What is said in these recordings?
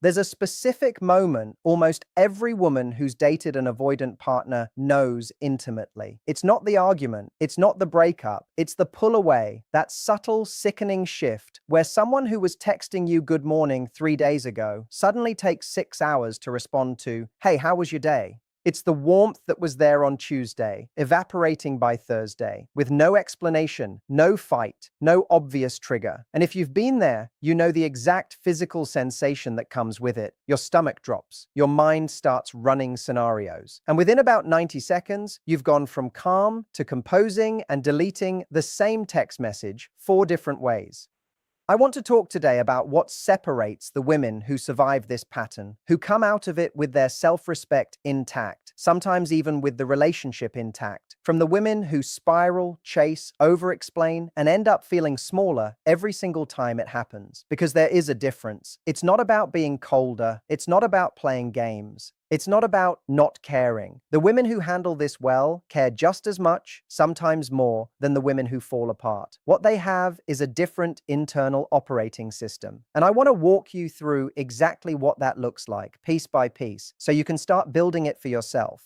There's a specific moment almost every woman who's dated an avoidant partner knows intimately. It's not the argument, it's not the breakup, it's the pull away, that subtle, sickening shift where someone who was texting you good morning 3 days ago suddenly takes 6 hours to respond to, hey, how was your day? It's the warmth that was there on Tuesday, evaporating by Thursday, with no explanation, no fight, no obvious trigger. And if you've been there, you know the exact physical sensation that comes with it. Your stomach drops, your mind starts running scenarios. And within about 90 seconds, you've gone from calm to composing and deleting the same text message 4 different ways. I want to talk today about what separates the women who survive this pattern, who come out of it with their self-respect intact, sometimes even with the relationship intact, from the women who spiral, chase, over-explain, and end up feeling smaller every single time it happens. Because there is a difference. It's not about being colder, it's not about playing games. It's not about not caring. The women who handle this well care just as much, sometimes more, than the women who fall apart. What they have is a different internal operating system. And I want to walk you through exactly what that looks like, piece by piece, so you can start building it for yourself.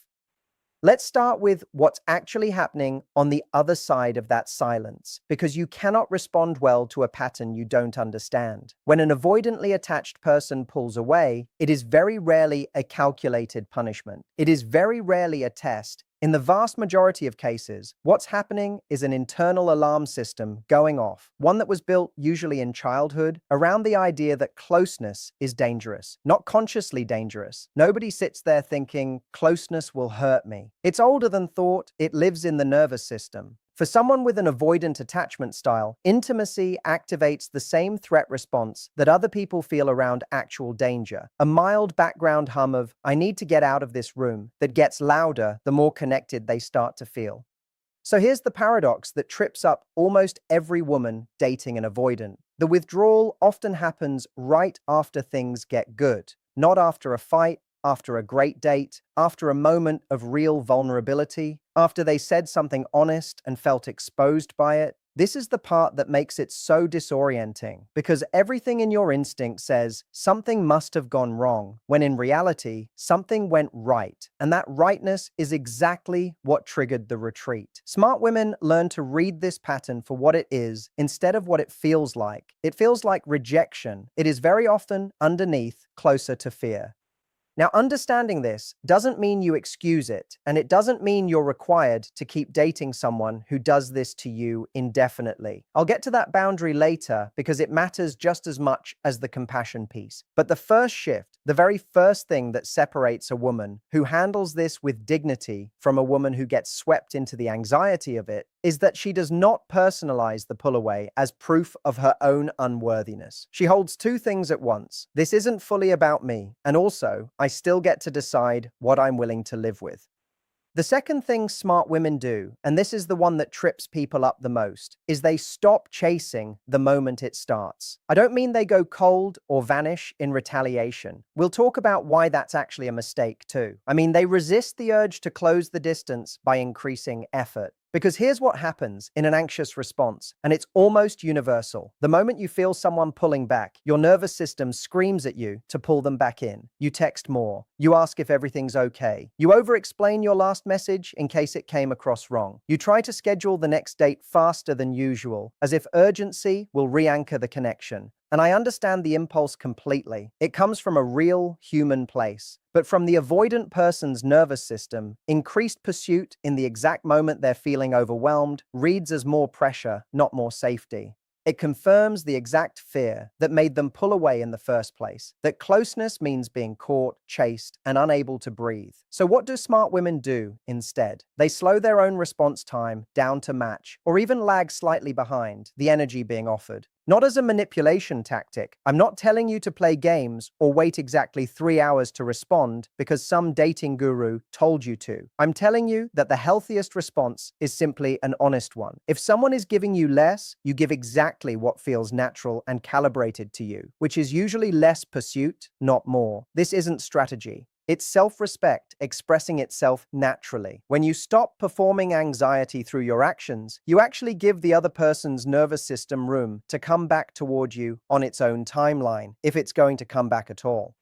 Let's start with what's actually happening on the other side of that silence, because you cannot respond well to a pattern you don't understand. When an avoidantly attached person pulls away, it is very rarely a calculated punishment. It is very rarely a test. In the vast majority of cases, what's happening is an internal alarm system going off, one that was built usually in childhood around the idea that closeness is dangerous, not consciously dangerous. Nobody sits there thinking, closeness will hurt me. It's older than thought, it lives in the nervous system. For someone with an avoidant attachment style, intimacy activates the same threat response that other people feel around actual danger. A mild background hum of, I need to get out of this room, that gets louder the more connected they start to feel. So here's the paradox that trips up almost every woman dating an avoidant. The withdrawal often happens right after things get good, not after a fight, after a great date, after a moment of real vulnerability, after they said something honest and felt exposed by it. This is the part that makes it so disorienting, because everything in your instinct says something must have gone wrong, when in reality, something went right, and that rightness is exactly what triggered the retreat. Smart women learn to read this pattern for what it is instead of what it feels like. It feels like rejection. It is very often underneath, closer to fear. Now, understanding this doesn't mean you excuse it, and it doesn't mean you're required to keep dating someone who does this to you indefinitely. I'll get to that boundary later because it matters just as much as the compassion piece. But the first shift, the very first thing that separates a woman who handles this with dignity from a woman who gets swept into the anxiety of it, is that she does not personalize the pull away as proof of her own unworthiness. She holds 2 things at once. This isn't fully about me, and also, I still get to decide what I'm willing to live with. The second thing smart women do, and this is the one that trips people up the most, is they stop chasing the moment it starts. I don't mean they go cold or vanish in retaliation. We'll talk about why that's actually a mistake too. I mean, they resist the urge to close the distance by increasing effort. Because here's what happens in an anxious response, and it's almost universal. The moment you feel someone pulling back, your nervous system screams at you to pull them back in. You text more. You ask if everything's okay. You over-explain your last message in case it came across wrong. You try to schedule the next date faster than usual, as if urgency will re-anchor the connection. And I understand the impulse completely. It comes from a real human place. But from the avoidant person's nervous system, increased pursuit in the exact moment they're feeling overwhelmed reads as more pressure, not more safety. It confirms the exact fear that made them pull away in the first place, that closeness means being caught, chased, and unable to breathe. So what do smart women do instead? They slow their own response time down to match, or even lag slightly behind the energy being offered. Not as a manipulation tactic. I'm not telling you to play games or wait exactly 3 hours to respond because some dating guru told you to. I'm telling you that the healthiest response is simply an honest one. If someone is giving you less, you give exactly what feels natural and calibrated to you, which is usually less pursuit, not more. This isn't strategy. It's self-respect expressing itself naturally. When you stop performing anxiety through your actions, you actually give the other person's nervous system room to come back toward you on its own timeline, if it's going to come back at all.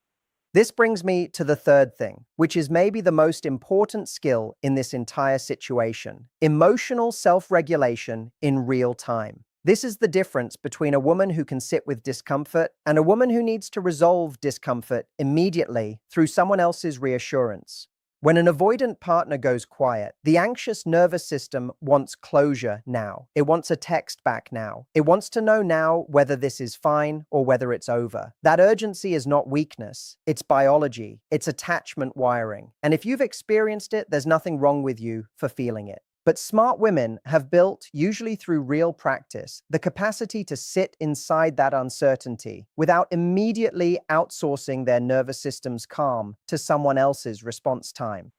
This brings me to the third thing, which is maybe the most important skill in this entire situation: emotional self-regulation in real time. This is the difference between a woman who can sit with discomfort and a woman who needs to resolve discomfort immediately through someone else's reassurance. When an avoidant partner goes quiet, the anxious nervous system wants closure now. It wants a text back now. It wants to know now whether this is fine or whether it's over. That urgency is not weakness, it's biology, it's attachment wiring. And if you've experienced it, there's nothing wrong with you for feeling it. But smart women have built, usually through real practice, the capacity to sit inside that uncertainty without immediately outsourcing their nervous system's calm to someone else's response time.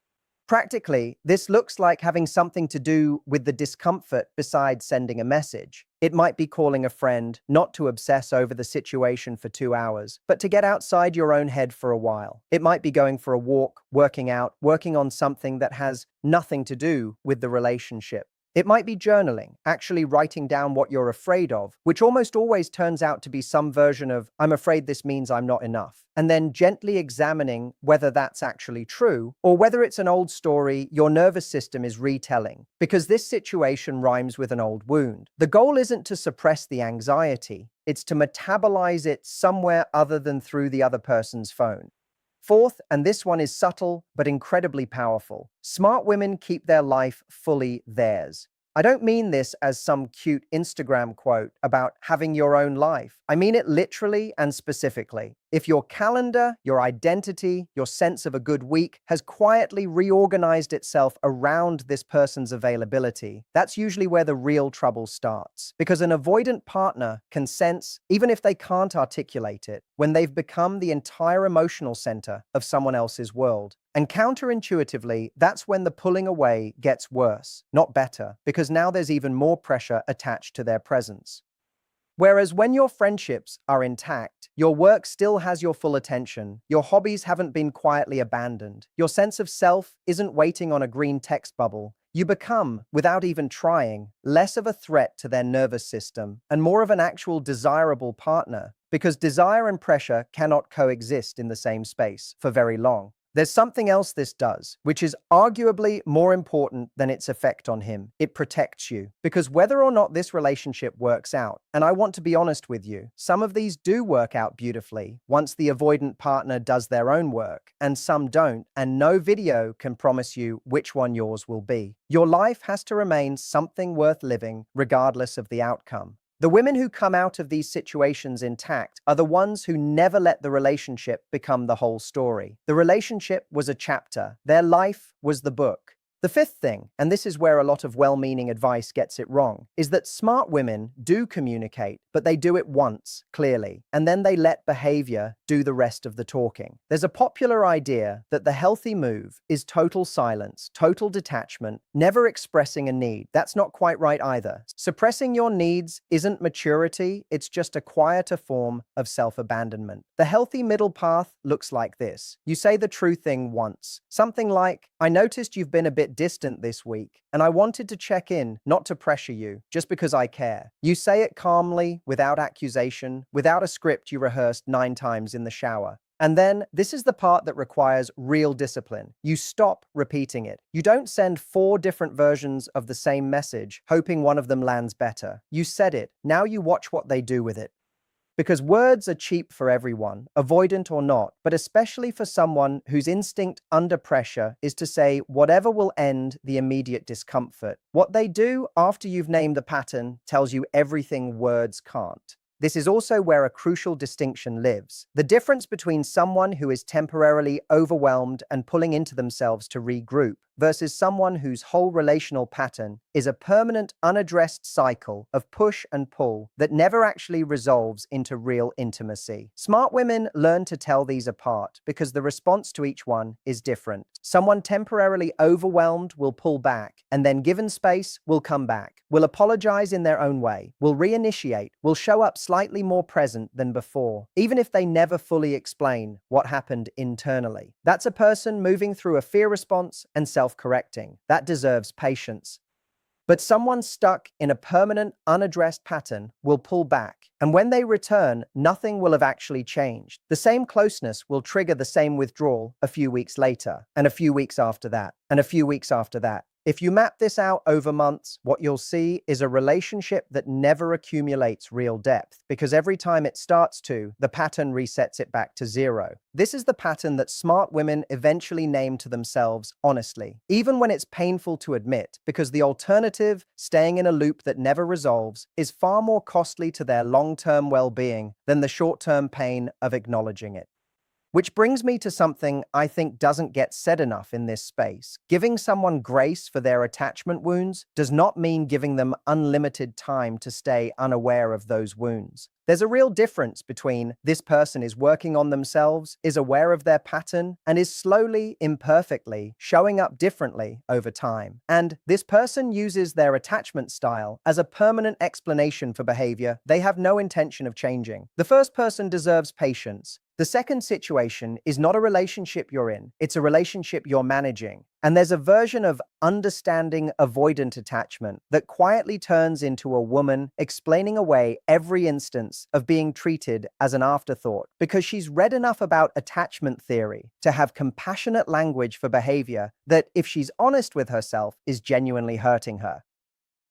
Practically, this looks like having something to do with the discomfort besides sending a message. It might be calling a friend, not to obsess over the situation for 2 hours, but to get outside your own head for a while. It might be going for a walk, working out, working on something that has nothing to do with the relationship. It might be journaling, actually writing down what you're afraid of, which almost always turns out to be some version of, "I'm afraid this means I'm not enough," and then gently examining whether that's actually true, or whether it's an old story your nervous system is retelling, because this situation rhymes with an old wound. The goal isn't to suppress the anxiety, it's to metabolize it somewhere other than through the other person's phone. Fourth, and this one is subtle but incredibly powerful, smart women keep their life fully theirs. I don't mean this as some cute Instagram quote about having your own life. I mean it literally and specifically. If your calendar, your identity, your sense of a good week has quietly reorganized itself around this person's availability, that's usually where the real trouble starts. Because an avoidant partner can sense, even if they can't articulate it, when they've become the entire emotional center of someone else's world. And counterintuitively, that's when the pulling away gets worse, not better, because now there's even more pressure attached to their presence. Whereas when your friendships are intact, your work still has your full attention, your hobbies haven't been quietly abandoned, your sense of self isn't waiting on a green text bubble, you become, without even trying, less of a threat to their nervous system and more of an actual desirable partner, because desire and pressure cannot coexist in the same space for very long. There's something else this does, which is arguably more important than its effect on him. It protects you. Because whether or not this relationship works out, and I want to be honest with you, some of these do work out beautifully once the avoidant partner does their own work, and some don't, and no video can promise you which one yours will be. Your life has to remain something worth living, regardless of the outcome. The women who come out of these situations intact are the ones who never let the relationship become the whole story. The relationship was a chapter. Their life was the book. The fifth thing, and this is where a lot of well-meaning advice gets it wrong, is that smart women do communicate, but they do it once, clearly, and then they let behavior do the rest of the talking. There's a popular idea that the healthy move is total silence, total detachment, never expressing a need. That's not quite right either. Suppressing your needs isn't maturity, it's just a quieter form of self-abandonment. The healthy middle path looks like this. You say the true thing once. Something like, "I noticed you've been a bit distant this week, and I wanted to check in, not to pressure you, just because I care." You say it calmly, without accusation, without a script you rehearsed 9 times in the shower. And then, this is the part that requires real discipline. You stop repeating it. You don't send 4 different versions of the same message, hoping one of them lands better. You said it. Now you watch what they do with it. Because words are cheap for everyone, avoidant or not, but especially for someone whose instinct under pressure is to say whatever will end the immediate discomfort. What they do after you've named the pattern tells you everything words can't. This is also where a crucial distinction lives. The difference between someone who is temporarily overwhelmed and pulling into themselves to regroup versus someone whose whole relational pattern is a permanent, unaddressed cycle of push and pull that never actually resolves into real intimacy. Smart women learn to tell these apart because the response to each one is different. Someone temporarily overwhelmed will pull back, and then given space, will come back, will apologize in their own way, will reinitiate, will show up slightly more present than before, even if they never fully explain what happened internally. That's a person moving through a fear response and self-correcting. That deserves patience. But someone stuck in a permanent, unaddressed pattern will pull back. And when they return, nothing will have actually changed. The same closeness will trigger the same withdrawal a few weeks later, and a few weeks after that, and a few weeks after that. If you map this out over months, what you'll see is a relationship that never accumulates real depth, because every time it starts to, the pattern resets it back to zero. This is the pattern that smart women eventually name to themselves honestly, even when it's painful to admit, because the alternative, staying in a loop that never resolves, is far more costly to their long-term well-being than the short-term pain of acknowledging it. Which brings me to something I think doesn't get said enough in this space. Giving someone grace for their attachment wounds does not mean giving them unlimited time to stay unaware of those wounds. There's a real difference between this person is working on themselves, is aware of their pattern, and is slowly, imperfectly, showing up differently over time. And this person uses their attachment style as a permanent explanation for behavior they have no intention of changing. The first person deserves patience. The second situation is not a relationship you're in, it's a relationship you're managing. And there's a version of understanding avoidant attachment that quietly turns into a woman explaining away every instance of being treated as an afterthought because she's read enough about attachment theory to have compassionate language for behavior that, if she's honest with herself, is genuinely hurting her.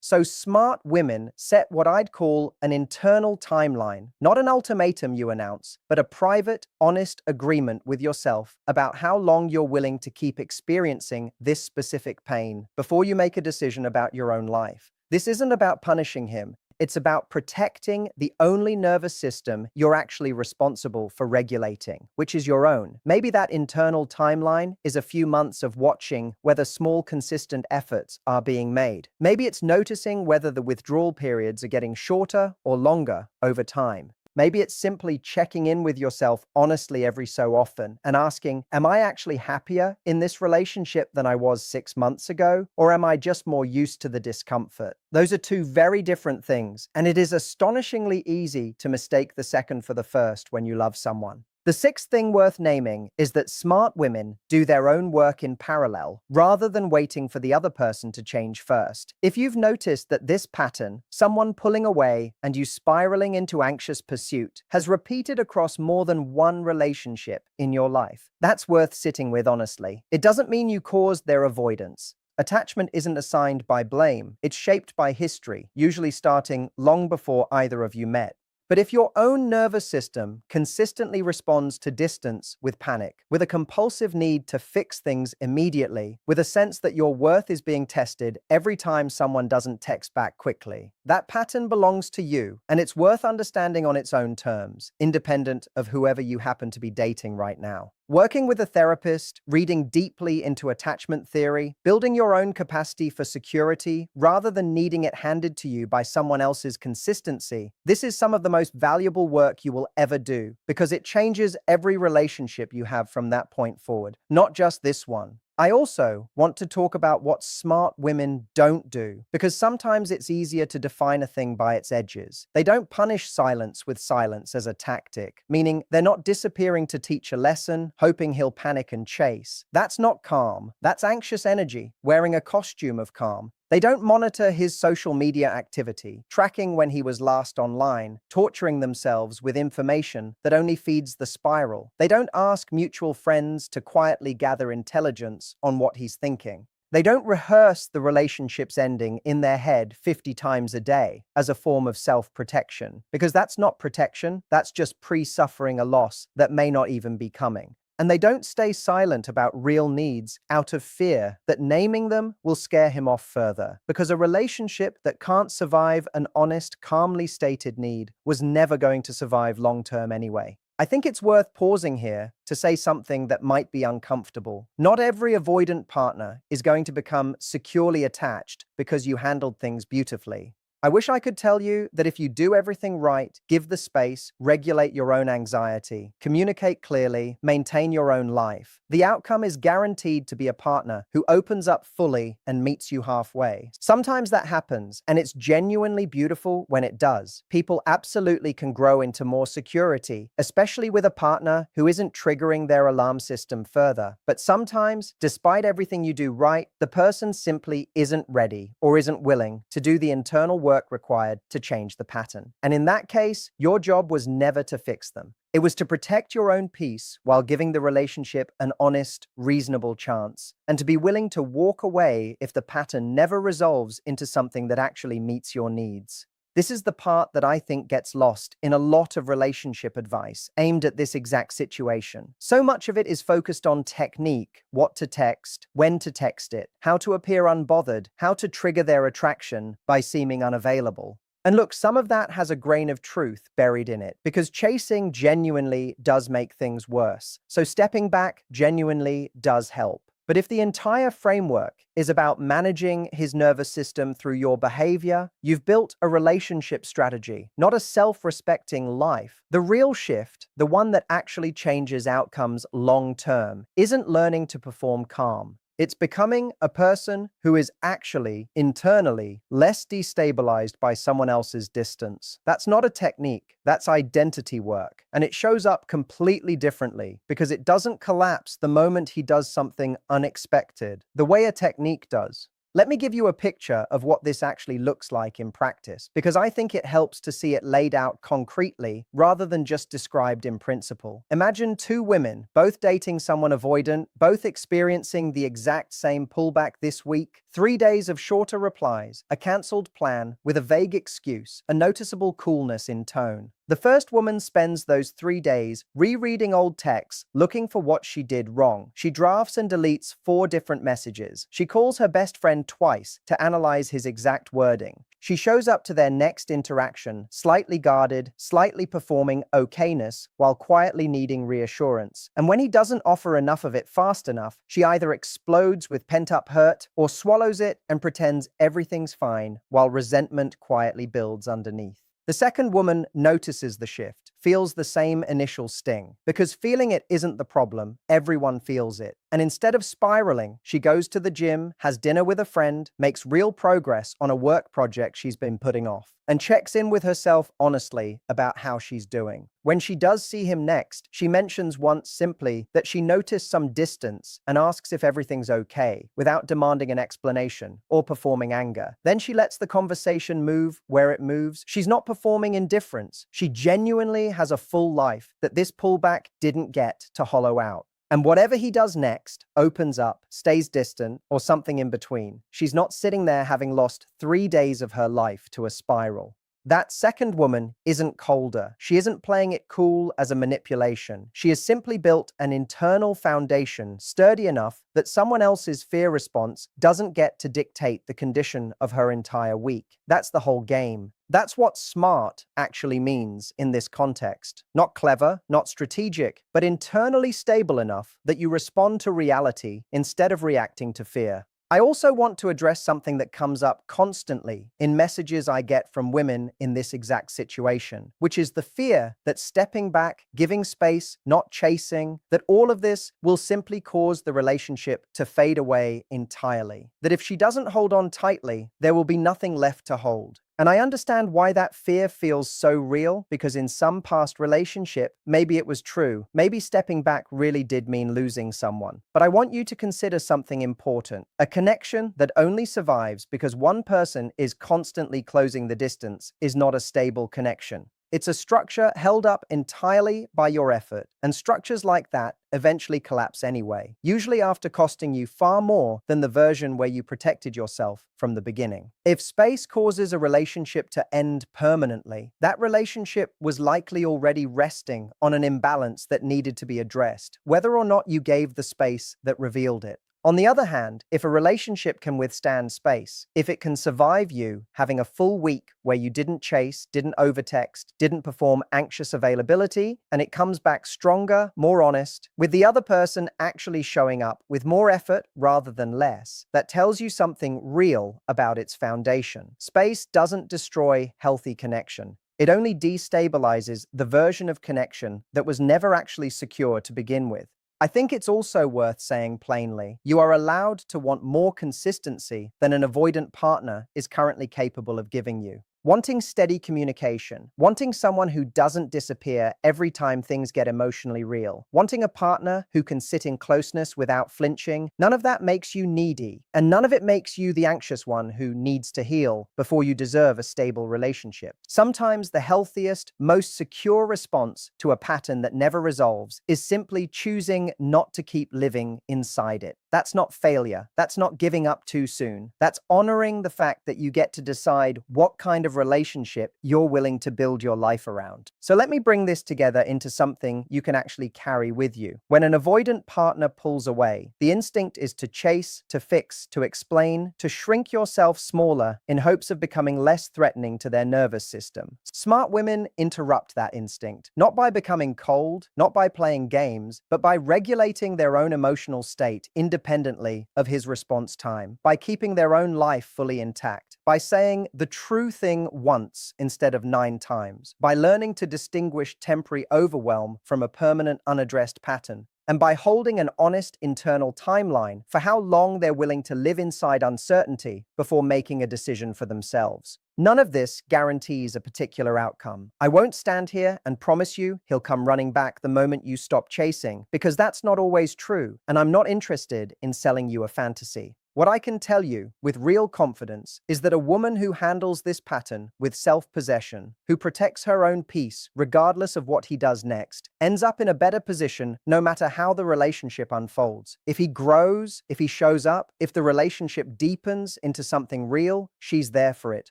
So smart women set what I'd call an internal timeline, not an ultimatum you announce, but a private, honest agreement with yourself about how long you're willing to keep experiencing this specific pain before you make a decision about your own life. This isn't about punishing him. It's about protecting the only nervous system you're actually responsible for regulating, which is your own. Maybe that internal timeline is a few months of watching whether small, consistent efforts are being made. Maybe it's noticing whether the withdrawal periods are getting shorter or longer over time. Maybe it's simply checking in with yourself honestly every so often and asking, am I actually happier in this relationship than I was 6 months ago? Or am I just more used to the discomfort? Those are two very different things, and it is astonishingly easy to mistake the second for the first when you love someone. The sixth thing worth naming is that smart women do their own work in parallel rather than waiting for the other person to change first. If you've noticed that this pattern, someone pulling away and you spiraling into anxious pursuit, has repeated across more than one relationship in your life, that's worth sitting with honestly. It doesn't mean you caused their avoidance. Attachment isn't assigned by blame, it's shaped by history, usually starting long before either of you met. But if your own nervous system consistently responds to distance with panic, with a compulsive need to fix things immediately, with a sense that your worth is being tested every time someone doesn't text back quickly, that pattern belongs to you, and it's worth understanding on its own terms, independent of whoever you happen to be dating right now. Working with a therapist, reading deeply into attachment theory, building your own capacity for security rather than needing it handed to you by someone else's consistency, this is some of the most valuable work you will ever do because it changes every relationship you have from that point forward, not just this one. I also want to talk about what smart women don't do, because sometimes it's easier to define a thing by its edges. They don't punish silence with silence as a tactic, meaning they're not disappearing to teach a lesson, hoping he'll panic and chase. That's not calm. That's anxious energy, wearing a costume of calm. They don't monitor his social media activity, tracking when he was last online, torturing themselves with information that only feeds the spiral. They don't ask mutual friends to quietly gather intelligence on what he's thinking. They don't rehearse the relationship's ending in their head 50 times a day as a form of self-protection, because that's not protection, that's just pre-suffering a loss that may not even be coming. And they don't stay silent about real needs out of fear that naming them will scare him off further, because a relationship that can't survive an honest, calmly stated need was never going to survive long-term anyway. I think it's worth pausing here to say something that might be uncomfortable. Not every avoidant partner is going to become securely attached because you handled things beautifully. I wish I could tell you that if you do everything right, give the space, regulate your own anxiety, communicate clearly, maintain your own life, the outcome is guaranteed to be a partner who opens up fully and meets you halfway. Sometimes that happens, and it's genuinely beautiful when it does. People absolutely can grow into more security, especially with a partner who isn't triggering their alarm system further. But sometimes, despite everything you do right, the person simply isn't ready or isn't willing to do the internal work required to change the pattern. And in that case, your job was never to fix them. It was to protect your own peace while giving the relationship an honest, reasonable chance, and to be willing to walk away if the pattern never resolves into something that actually meets your needs. This is the part that I think gets lost in a lot of relationship advice aimed at this exact situation. So much of it is focused on technique, what to text, when to text it, how to appear unbothered, how to trigger their attraction by seeming unavailable. And look, some of that has a grain of truth buried in it, because chasing genuinely does make things worse. So stepping back genuinely does help. But if the entire framework is about managing his nervous system through your behavior, you've built a relationship strategy, not a self-respecting life. The real shift, the one that actually changes outcomes long term, isn't learning to perform calm. It's becoming a person who is actually, internally, less destabilized by someone else's distance. That's not a technique, that's identity work. And it shows up completely differently because it doesn't collapse the moment he does something unexpected, the way a technique does. Let me give you a picture of what this actually looks like in practice, because I think it helps to see it laid out concretely rather than just described in principle. Imagine two women, both dating someone avoidant, both experiencing the exact same pullback this week, 3 days of shorter replies, a cancelled plan with a vague excuse, a noticeable coolness in tone. The first woman spends those 3 days rereading old texts, looking for what she did wrong. She drafts and deletes 4 different messages. She calls her best friend twice to analyze his exact wording. She shows up to their next interaction, slightly guarded, slightly performing okayness, while quietly needing reassurance. And when he doesn't offer enough of it fast enough, she either explodes with pent-up hurt or swallows it and pretends everything's fine, while resentment quietly builds underneath. The second woman notices the shift, feels the same initial sting. Because feeling it isn't the problem, everyone feels it. And instead of spiraling, she goes to the gym, has dinner with a friend, makes real progress on a work project she's been putting off, and checks in with herself honestly about how she's doing. When she does see him next, she mentions once simply that she noticed some distance and asks if everything's okay, without demanding an explanation or performing anger. Then she lets the conversation move where it moves. She's not performing indifference. She genuinely has a full life that this pullback didn't get to hollow out. And whatever he does next, opens up, stays distant, or something in between, she's not sitting there having lost 3 days of her life to a spiral. That second woman isn't colder. She isn't playing it cool as a manipulation. She has simply built an internal foundation sturdy enough that someone else's fear response doesn't get to dictate the condition of her entire week. That's the whole game. That's what smart actually means in this context. Not clever, not strategic, but internally stable enough that you respond to reality instead of reacting to fear. I also want to address something that comes up constantly in messages I get from women in this exact situation, which is the fear that stepping back, giving space, not chasing, that all of this will simply cause the relationship to fade away entirely. That if she doesn't hold on tightly, there will be nothing left to hold. And I understand why that fear feels so real, because in some past relationship, maybe it was true. Maybe stepping back really did mean losing someone. But I want you to consider something important. A connection that only survives because one person is constantly closing the distance is not a stable connection. It's a structure held up entirely by your effort, and structures like that eventually collapse anyway, usually after costing you far more than the version where you protected yourself from the beginning. If space causes a relationship to end permanently, that relationship was likely already resting on an imbalance that needed to be addressed, whether or not you gave the space that revealed it. On the other hand, if a relationship can withstand space, if it can survive you having a full week where you didn't chase, didn't overtext, didn't perform anxious availability, and it comes back stronger, more honest, with the other person actually showing up with more effort rather than less, that tells you something real about its foundation. Space doesn't destroy healthy connection. It only destabilizes the version of connection that was never actually secure to begin with. I think it's also worth saying plainly, you are allowed to want more consistency than an avoidant partner is currently capable of giving you. Wanting steady communication, wanting someone who doesn't disappear every time things get emotionally real, wanting a partner who can sit in closeness without flinching, none of that makes you needy, and none of it makes you the anxious one who needs to heal before you deserve a stable relationship. Sometimes the healthiest, most secure response to a pattern that never resolves is simply choosing not to keep living inside it. That's not failure. That's not giving up too soon. That's honoring the fact that you get to decide what kind of relationship you're willing to build your life around. So let me bring this together into something you can actually carry with you. When an avoidant partner pulls away, the instinct is to chase, to fix, to explain, to shrink yourself smaller in hopes of becoming less threatening to their nervous system. Smart women interrupt that instinct, not by becoming cold, not by playing games, but by regulating their own emotional state independently of his response time, by keeping their own life fully intact, by saying the true thing once instead of 9 times, by learning to distinguish temporary overwhelm from a permanent unaddressed pattern, and by holding an honest internal timeline for how long they're willing to live inside uncertainty before making a decision for themselves. None of this guarantees a particular outcome. I won't stand here and promise you he'll come running back the moment you stop chasing, because that's not always true, and I'm not interested in selling you a fantasy. What I can tell you with real confidence is that a woman who handles this pattern with self-possession, who protects her own peace regardless of what he does next, ends up in a better position no matter how the relationship unfolds. If he grows, if he shows up, if the relationship deepens into something real, she's there for it,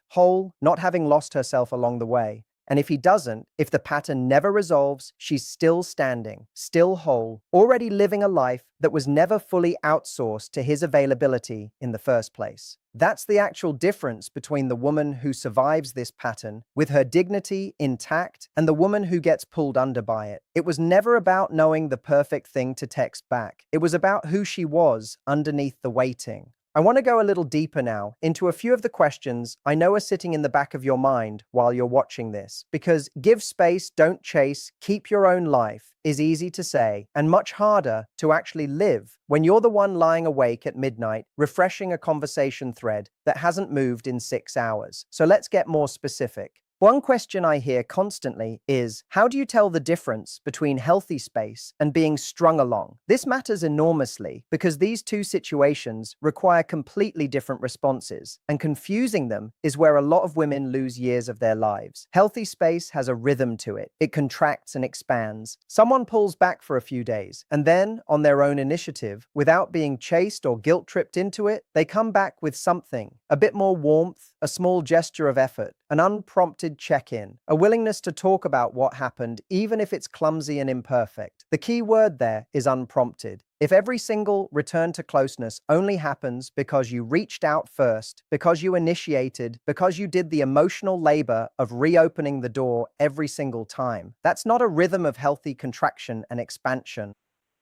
whole, not having lost herself along the way. And if he doesn't, if the pattern never resolves, she's still standing, still whole, already living a life that was never fully outsourced to his availability in the first place. That's the actual difference between the woman who survives this pattern with her dignity intact and the woman who gets pulled under by it. It was never about knowing the perfect thing to text back. It was about who she was underneath the waiting. I want to go a little deeper now into a few of the questions I know are sitting in the back of your mind while you're watching this, because give space, don't chase, keep your own life is easy to say and much harder to actually live when you're the one lying awake at midnight, refreshing a conversation thread that hasn't moved in 6 hours. So let's get more specific. One question I hear constantly is, how do you tell the difference between healthy space and being strung along? This matters enormously because these two situations require completely different responses, and confusing them is where a lot of women lose years of their lives. Healthy space has a rhythm to it. It contracts and expands. Someone pulls back for a few days, and then, on their own initiative, without being chased or guilt-tripped into it, they come back with something, a bit more warmth, a small gesture of effort, an unprompted check-in, a willingness to talk about what happened, even if it's clumsy and imperfect. The key word there is unprompted. If every single return to closeness only happens because you reached out first, because you initiated, because you did the emotional labor of reopening the door every single time, that's not a rhythm of healthy contraction and expansion.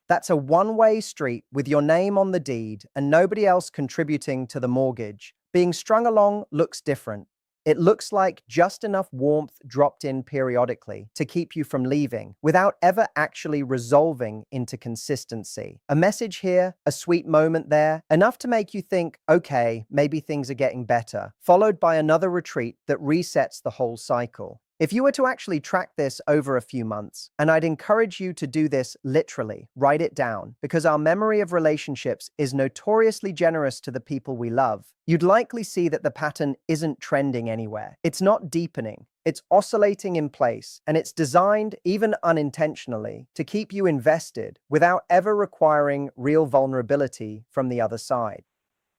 That's a one-way street with your name on the deed and nobody else contributing to the mortgage. Being strung along looks different. It looks like just enough warmth dropped in periodically to keep you from leaving, without ever actually resolving into consistency. A message here, a sweet moment there, enough to make you think, okay, maybe things are getting better, followed by another retreat that resets the whole cycle. If you were to actually track this over a few months, and I'd encourage you to do this literally, write it down, because our memory of relationships is notoriously generous to the people we love, you'd likely see that the pattern isn't trending anywhere. It's not deepening. It's oscillating in place, and it's designed, even unintentionally, to keep you invested without ever requiring real vulnerability from the other side.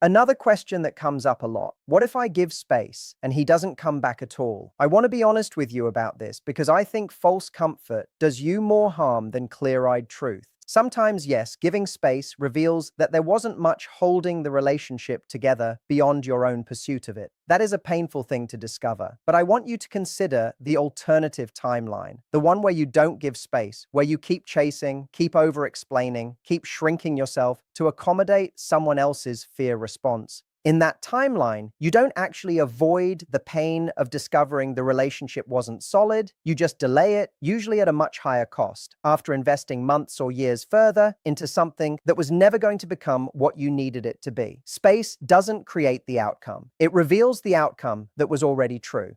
Another question that comes up a lot: what if I give space and he doesn't come back at all? I want to be honest with you about this because I think false comfort does you more harm than clear-eyed truth. Sometimes, yes, giving space reveals that there wasn't much holding the relationship together beyond your own pursuit of it. That is a painful thing to discover, but I want you to consider the alternative timeline, the one where you don't give space, where you keep chasing, keep over-explaining, keep shrinking yourself to accommodate someone else's fear response. In that timeline, you don't actually avoid the pain of discovering the relationship wasn't solid, you just delay it, usually at a much higher cost, after investing months or years further into something that was never going to become what you needed it to be. Space doesn't create the outcome. It reveals the outcome that was already true.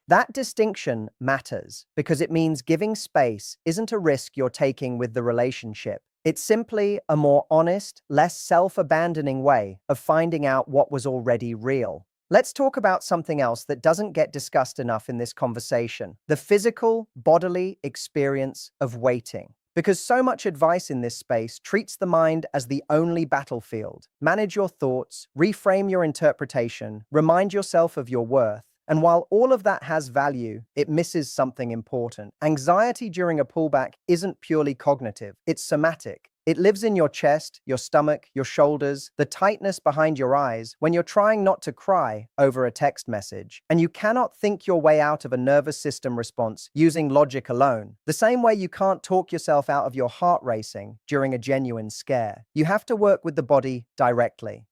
That distinction matters because it means giving space isn't a risk you're taking with the relationship. It's simply a more honest, less self-abandoning way of finding out what was already real. Let's talk about something else that doesn't get discussed enough in this conversation: the physical, bodily experience of waiting. Because so much advice in this space treats the mind as the only battlefield. Manage your thoughts, reframe your interpretation, remind yourself of your worth. And while all of that has value, it misses something important. Anxiety during a pullback isn't purely cognitive, it's somatic. It lives in your chest, your stomach, your shoulders, the tightness behind your eyes when you're trying not to cry over a text message. And you cannot think your way out of a nervous system response using logic alone. The same way you can't talk yourself out of your heart racing during a genuine scare. You have to work with the body directly.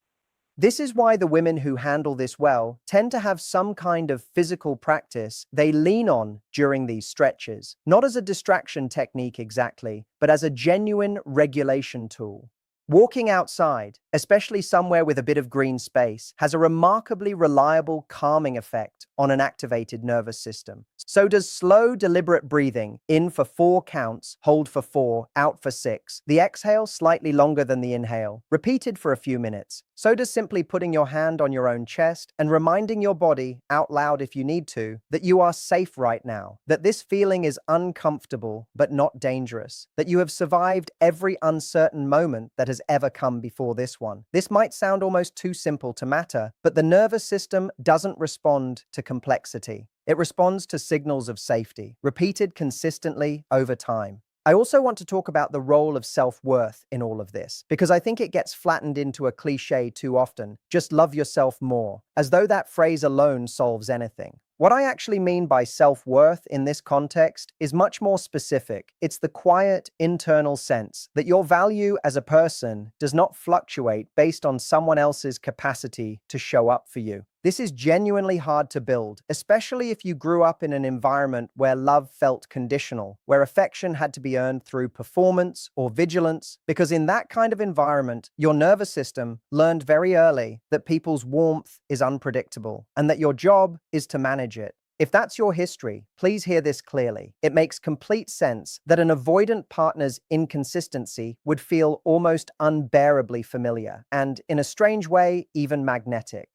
This is why the women who handle this well tend to have some kind of physical practice they lean on during these stretches, not as a distraction technique exactly, but as a genuine regulation tool. Walking outside, especially somewhere with a bit of green space, has a remarkably reliable calming effect on an activated nervous system. So does slow, deliberate breathing, in for 4 counts, hold for 4, out for 6. The exhale slightly longer than the inhale, repeated for a few minutes. So does simply putting your hand on your own chest and reminding your body, out loud if you need to, that you are safe right now, that this feeling is uncomfortable but not dangerous, that you have survived every uncertain moment that has ever come before this one. This might sound almost too simple to matter, but the nervous system doesn't respond to complexity. It responds to signals of safety, repeated consistently over time. I also want to talk about the role of self-worth in all of this, because I think it gets flattened into a cliche too often: just love yourself more, as though that phrase alone solves anything. What I actually mean by self-worth in this context is much more specific. It's the quiet, internal sense that your value as a person does not fluctuate based on someone else's capacity to show up for you. This is genuinely hard to build, especially if you grew up in an environment where love felt conditional, where affection had to be earned through performance or vigilance, because in that kind of environment, your nervous system learned very early that people's warmth is unpredictable and that your job is to manage it. If that's your history, please hear this clearly. It makes complete sense that an avoidant partner's inconsistency would feel almost unbearably familiar and, in a strange way, even magnetic.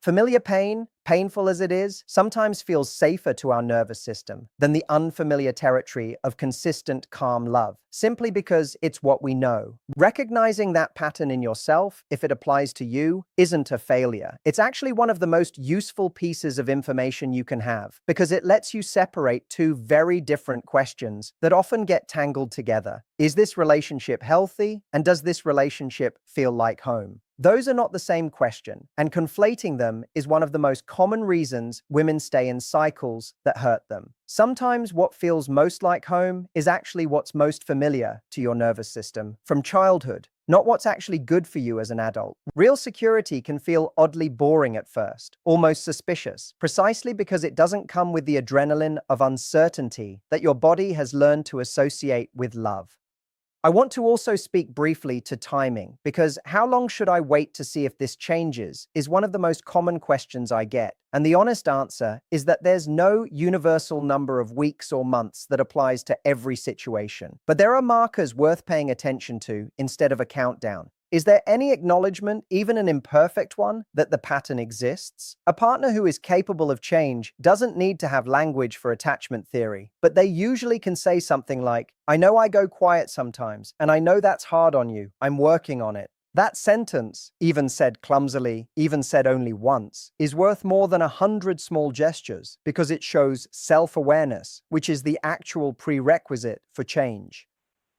Familiar pain, painful as it is, sometimes feels safer to our nervous system than the unfamiliar territory of consistent, calm love, simply because it's what we know. Recognizing that pattern in yourself, if it applies to you, isn't a failure. It's actually one of the most useful pieces of information you can have, because it lets you separate two very different questions that often get tangled together. Is this relationship healthy? And does this relationship feel like home? Those are not the same question, and conflating them is one of the most common reasons women stay in cycles that hurt them. Sometimes what feels most like home is actually what's most familiar to your nervous system from childhood, not what's actually good for you as an adult. Real security can feel oddly boring at first, almost suspicious, precisely because it doesn't come with the adrenaline of uncertainty that your body has learned to associate with love. I want to also speak briefly to timing, because how long should I wait to see if this changes is one of the most common questions I get. And the honest answer is that there's no universal number of weeks or months that applies to every situation. But there are markers worth paying attention to instead of a countdown. Is there any acknowledgement, even an imperfect one, that the pattern exists? A partner who is capable of change doesn't need to have language for attachment theory, but they usually can say something like, "I know I go quiet sometimes, and I know that's hard on you. I'm working on it." That sentence, even said clumsily, even said only once, is worth more than 100 small gestures, because it shows self-awareness, which is the actual prerequisite for change.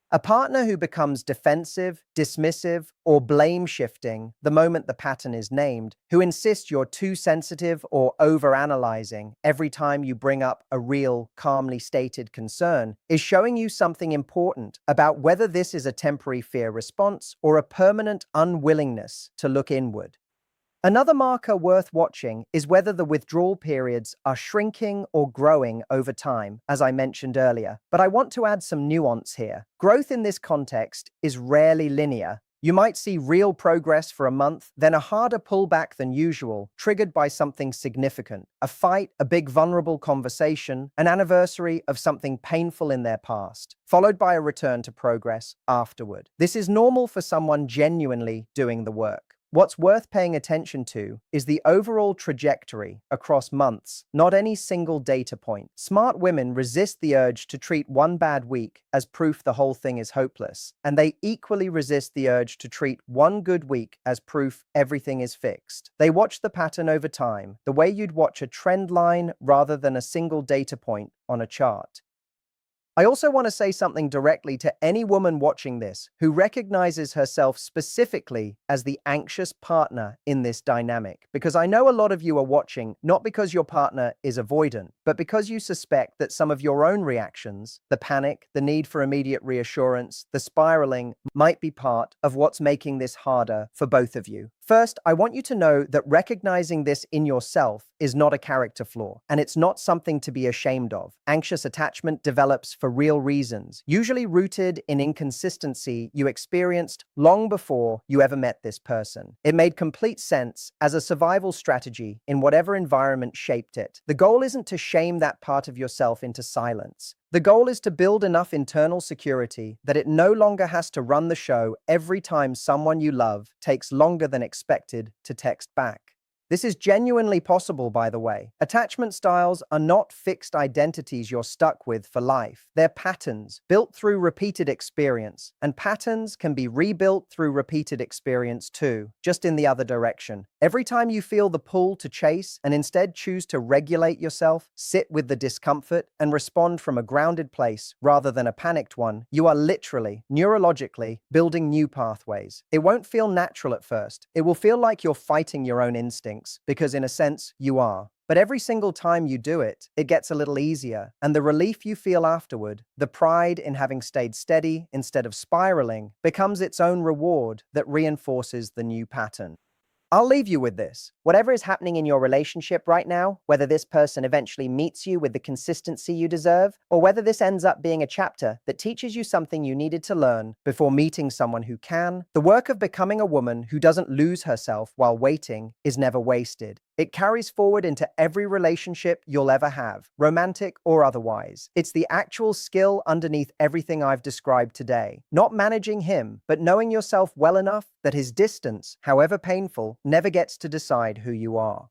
A partner who becomes defensive, dismissive, or blame shifting the moment the pattern is named, who insists you're too sensitive or overanalyzing every time you bring up a real, calmly stated concern, is showing you something important about whether this is a temporary fear response or a permanent unwillingness to look inward. Another marker worth watching is whether the withdrawal periods are shrinking or growing over time, as I mentioned earlier. But I want to add some nuance here. Growth in this context is rarely linear. You might see real progress for a month, then a harder pullback than usual, triggered by something significant. A fight, a big vulnerable conversation, an anniversary of something painful in their past, followed by a return to progress afterward. This is normal for someone genuinely doing the work. What's worth paying attention to is the overall trajectory across months, not any single data point. Smart women resist the urge to treat one bad week as proof the whole thing is hopeless, and they equally resist the urge to treat one good week as proof everything is fixed. They watch the pattern over time, the way you'd watch a trend line rather than a single data point on a chart. I also want to say something directly to any woman watching this who recognizes herself specifically as the anxious partner in this dynamic, because I know a lot of you are watching not because your partner is avoidant, but because you suspect that some of your own reactions, the panic, the need for immediate reassurance, the spiraling, might be part of what's making this harder for both of you. First, I want you to know that recognizing this in yourself is not a character flaw, and it's not something to be ashamed of. Anxious attachment develops for real reasons, usually rooted in inconsistency you experienced long before you ever met this person. It made complete sense as a survival strategy in whatever environment shaped it. The goal isn't to shame that part of yourself into silence. The goal is to build enough internal security that it no longer has to run the show every time someone you love takes longer than expected to text back. This is genuinely possible, by the way. Attachment styles are not fixed identities you're stuck with for life. They're patterns built through repeated experience, and patterns can be rebuilt through repeated experience too, just in the other direction. Every time you feel the pull to chase and instead choose to regulate yourself, sit with the discomfort, and respond from a grounded place rather than a panicked one, you are literally, neurologically, building new pathways. It won't feel natural at first. It will feel like you're fighting your own instincts, because in a sense, you are. But every single time you do it, it gets a little easier, and the relief you feel afterward, the pride in having stayed steady instead of spiraling, becomes its own reward that reinforces the new pattern. I'll leave you with this. Whatever is happening in your relationship right now, whether this person eventually meets you with the consistency you deserve, or whether this ends up being a chapter that teaches you something you needed to learn before meeting someone who can, the work of becoming a woman who doesn't lose herself while waiting is never wasted. It carries forward into every relationship you'll ever have, romantic or otherwise. It's the actual skill underneath everything I've described today. Not managing him, but knowing yourself well enough that his distance, however painful, never gets to decide who you are.